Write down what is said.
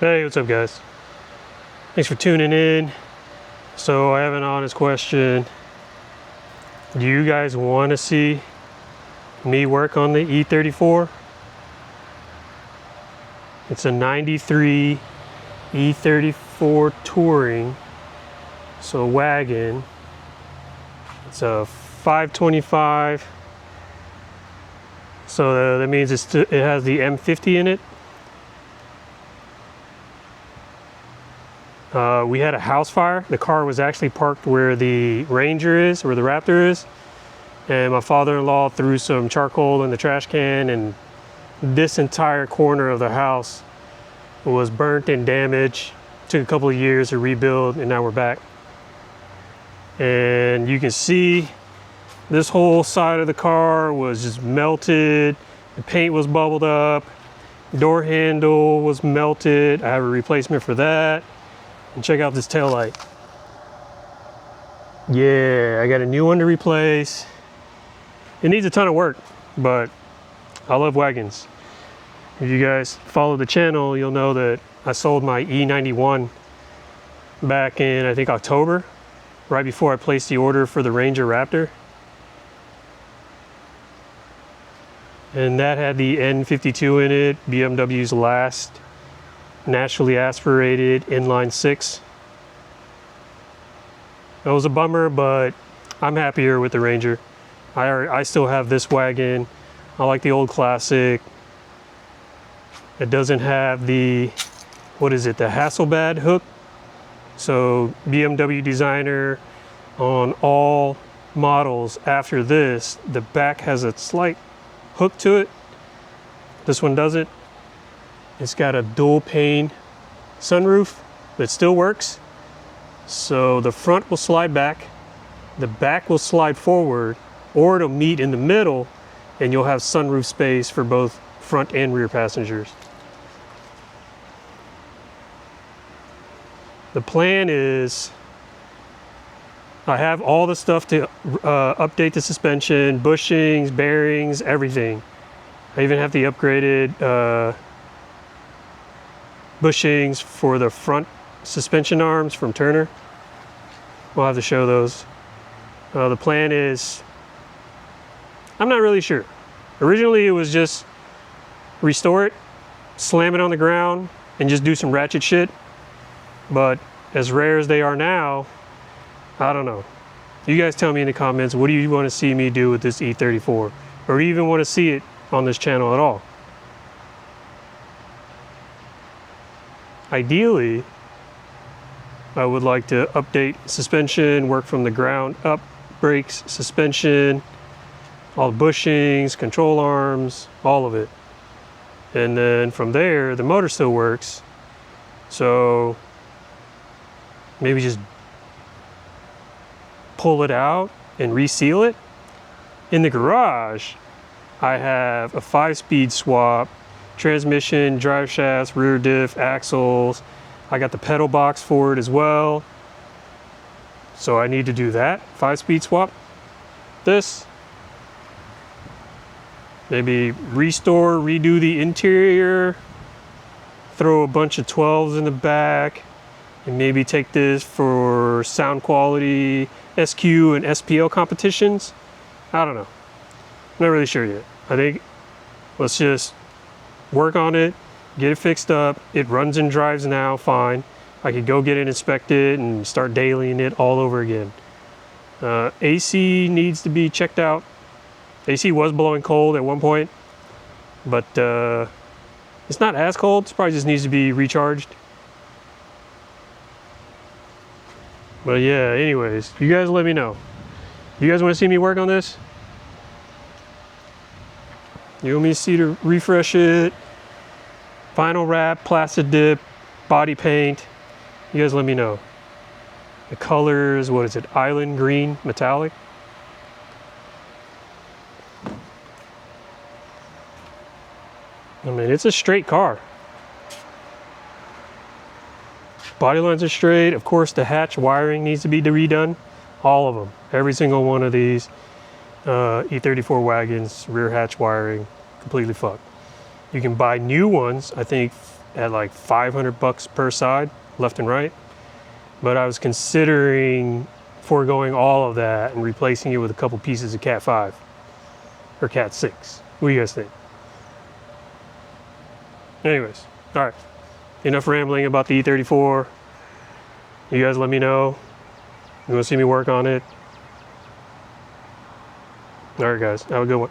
Hey, what's up guys? Thanks for tuning in. So I have an honest question. Do you guys want to see me work on the E34? It's a 93 E34 Touring, so wagon. It's a 525, so that means it has the M50 in it. We had a house fire. The car was actually parked where the Ranger is, where the Raptor is, and my father-in-law threw some charcoal in the trash can, and this entire corner of the house was burnt and damaged. Took a couple of years to rebuild, and now we're back. And you can see this whole side of the car was just melted. The paint was bubbled up. Door handle was melted. I have a replacement for that. And check out this taillight. Yeah, I got a new one to replace. It needs a ton of work, but I love wagons. If you guys follow the channel, you'll know that I sold my E91 back in, I think, October, right before I placed the order for the Ranger Raptor. And that had the N52 in it, BMW's last naturally aspirated inline six. That was a bummer, but I'm happier with the Ranger. I still have this wagon. I like the old classic. It doesn't have the, what is it, the Hasselblad hook. So BMW designer on all models after this, the back has a slight hook to it. This one doesn't. It's got a dual pane sunroof that still works. So the front will slide back, the back will slide forward, or it'll meet in the middle, and you'll have sunroof space for both front and rear passengers. The plan is, I have all the stuff to update the suspension, bushings, bearings, everything. I even have the upgraded bushings for the front suspension arms from Turner. We'll have to show those. The plan is, I'm not really sure. Originally it was just restore it, slam it on the ground, and just do some ratchet shit. But as rare as they are now, I don't know. You guys tell me in the comments, what do you want to see me do with this E34? Or do you even want to see it on this channel at all? Ideally, I would like to update suspension, work from the ground up, brakes, suspension, all the bushings, control arms, all of it. And then from there, the motor still works. So maybe just pull it out and reseal it. In the garage, I have a 5-speed swap, transmission, drive shafts, rear diff, axles. I got the pedal box for it as well. So I need to do that, 5-speed swap. This. Maybe restore, redo the interior, throw a bunch of 12s in the back, and maybe take this for sound quality, SQ and SPL competitions. I don't know. I'm not really sure yet. I think let's just work on it, get it fixed up. It runs and drives now fine. I could go get it inspected and start dailying it all over again. AC needs to be checked out. AC was blowing cold at one point, but it's not as cold. It probably just needs to be recharged. But yeah, anyways, you guys let me know. You guys want to see me work on this? You want me to see to refresh it, final wrap, plastic dip, body paint? You guys let me know. The colors, what is it? Island green, metallic. I mean, it's a straight car. Body lines are straight. Of course, the hatch wiring needs to be redone. All of them. Every single one of these E34 wagons, rear hatch wiring, completely fucked. You can buy new ones. I think at like 500 bucks per side, left and right. But I was considering foregoing all of that and replacing it with a couple pieces of Cat 5 or Cat 6. What do you guys think? Anyways, all right. Enough rambling about the E34. You guys let me know. You want to see me work on it? All right, guys. Have a good one.